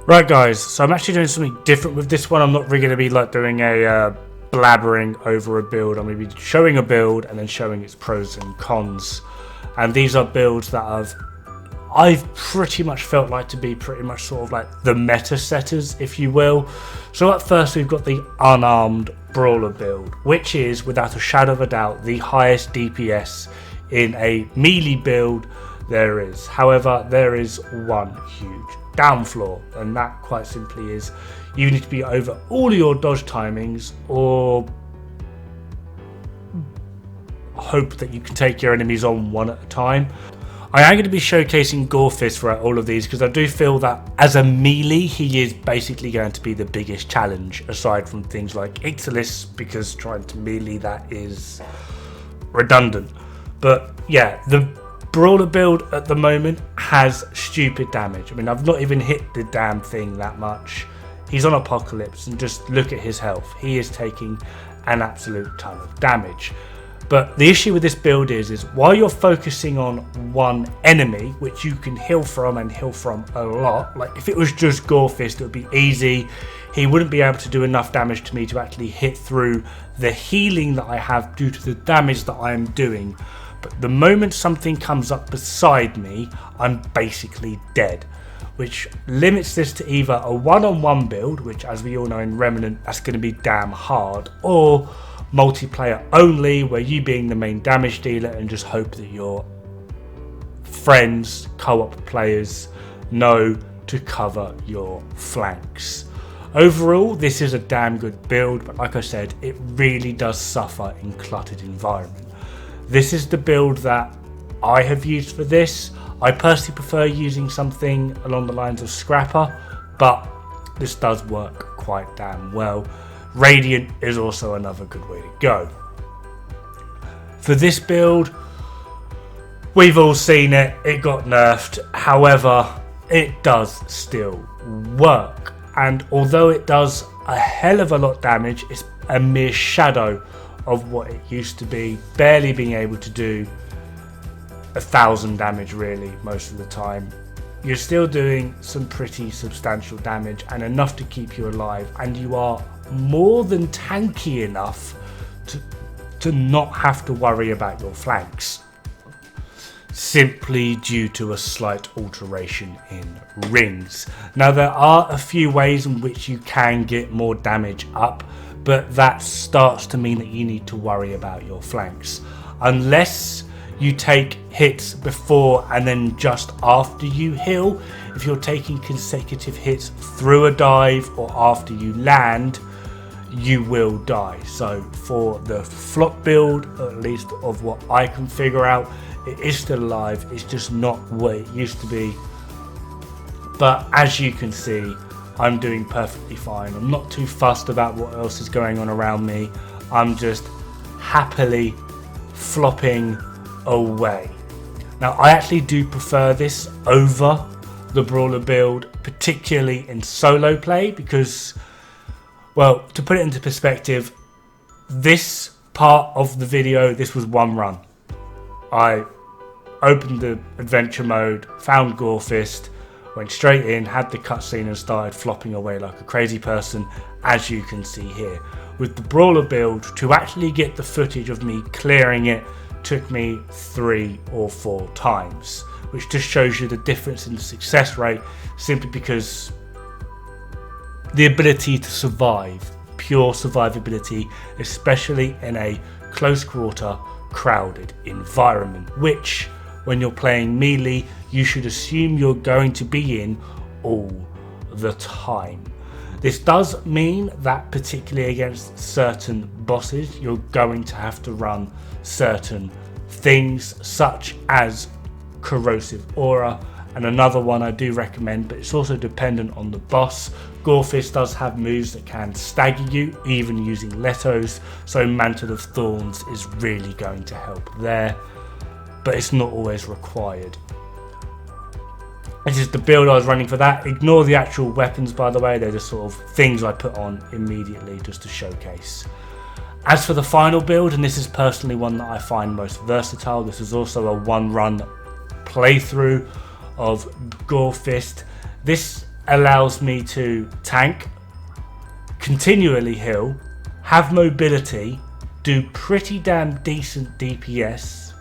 Right guys, so I'm actually doing something different with this one. I'm not really going to be like doing a blabbering over a build. I'm going to be showing a build and then showing its pros and cons. And these are builds that I've pretty much felt like to be pretty much sort of like the meta setters, if you will. So at first we've got the unarmed Brawler build, which is without a shadow of a doubt the highest DPS in a melee build there is. However, there is one huge downfall, and that quite simply is you need to be over all of your dodge timings or hope that you can take your enemies on one at a time. I am going to be showcasing Goldfist throughout all of these because I do feel that as a melee he is basically going to be the biggest challenge aside from things like Ixalis, because trying to melee that is redundant. But yeah, the Brawler build at the moment has stupid damage. I mean, I've not even hit the damn thing that much. He's on Apocalypse and just look at his health. He is taking an absolute ton of damage. But the issue with this build is while you're focusing on one enemy, which you can heal from and heal from a lot, like if it was just Goldfist, it would be easy. He wouldn't be able to do enough damage to me to actually hit through the healing that I have due to the damage that I am doing. But the moment something comes up beside me, I'm basically dead, which limits this to either a one-on-one build, which as we all know in Remnant, that's going to be damn hard, or multiplayer only, where you being the main damage dealer and just hope that your friends, co-op players know to cover your flanks. Overall, this is a damn good build, but like I said, it really does suffer in cluttered environment. This is the build that I have used for this. I personally prefer using something along the lines of Scrapper, but this does work quite damn well. Radiant is also another good way to go. For this build, we've all seen it, it got nerfed. However, it does still work. And although it does a hell of a lot of damage, it's a mere shadow of what it used to be, barely being able to do 1,000 damage really most of the time. You're still doing some pretty substantial damage and enough to keep you alive, and you are more than tanky enough to not have to worry about your flanks, simply due to a slight alteration in rings. Now there are a few ways in which you can get more damage up, but that starts to mean that you need to worry about your flanks. Unless you take hits before and then just after you heal. If you're taking consecutive hits through a dive or after you land, you will die. So for the flop build, at least of what I can figure out, it is still alive. It's just not what it used to be. But as you can see, I'm doing perfectly fine. I'm not too fussed about what else is going on around me. I'm just happily flopping away. Now I actually do prefer this over the Brawler build, particularly in solo play, because, well, to put it into perspective, this part of the video, this was one run. I opened the adventure mode, found Goldfist, went straight in, had the cutscene and started flopping away like a crazy person, as you can see here. With the Brawler build, to actually get the footage of me clearing it took me 3 or 4 times, which just shows you the difference in the success rate, simply because the ability to survive, pure survivability, especially in a close quarter, crowded environment, which when you're playing melee, you should assume you're going to be in all the time. This does mean that particularly against certain bosses, you're going to have to run certain things such as Corrosive Aura, and another one I do recommend, but it's also dependent on the boss. Goldfist does have moves that can stagger you, even using Letos, so Mantle of Thorns is really going to help there, but it's not always required. This is the build I was running for that. Ignore the actual weapons, by the way, they're just sort of things I put on immediately just to showcase. As for the final build, and this is personally one that I find most versatile, this is also a one run playthrough of Goldfist. This allows me to tank, continually heal, have mobility, do pretty damn decent DPS,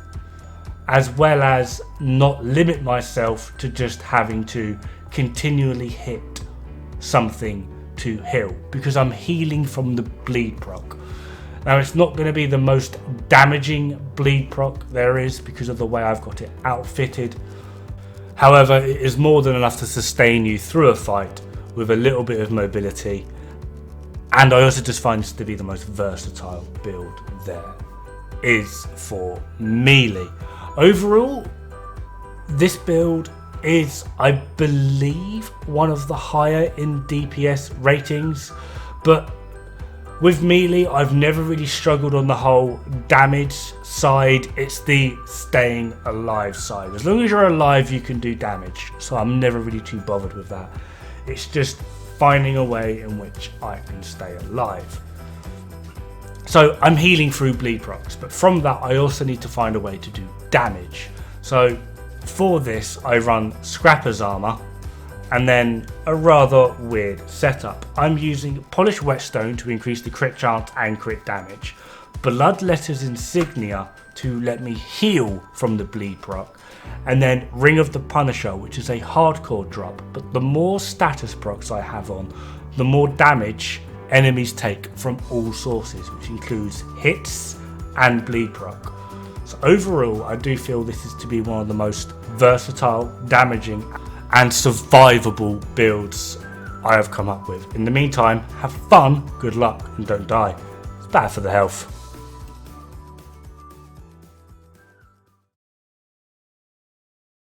as well as not limit myself to just having to continually hit something to heal, because I'm healing from the bleed proc. Now it's not going to be the most damaging bleed proc there is because of the way I've got it outfitted. However, it is more than enough to sustain you through a fight with a little bit of mobility. And I also just find this to be the most versatile build there is for melee. Overall, this build is, I believe, one of the higher in DPS ratings, but with melee, I've never really struggled on the whole damage side. It's the staying alive side. As long as you're alive, you can do damage. So I'm never really too bothered with that. It's just finding a way in which I can stay alive. So I'm healing through bleed procs, but from that, I also need to find a way to do damage. So for this, I run Scrapper's Armor, and then a rather weird setup. I'm using Polished Whetstone to increase the crit chance and crit damage, Bloodletter's Insignia to let me heal from the bleed proc, and then Ring of the Punisher, which is a hardcore drop, but the more status procs I have on, the more damage enemies take from all sources, which includes hits and bleed proc. So overall, I do feel this is to be one of the most versatile, damaging and survivable builds I have come up with. In the meantime, have fun, good luck, and don't die. It's bad for the health.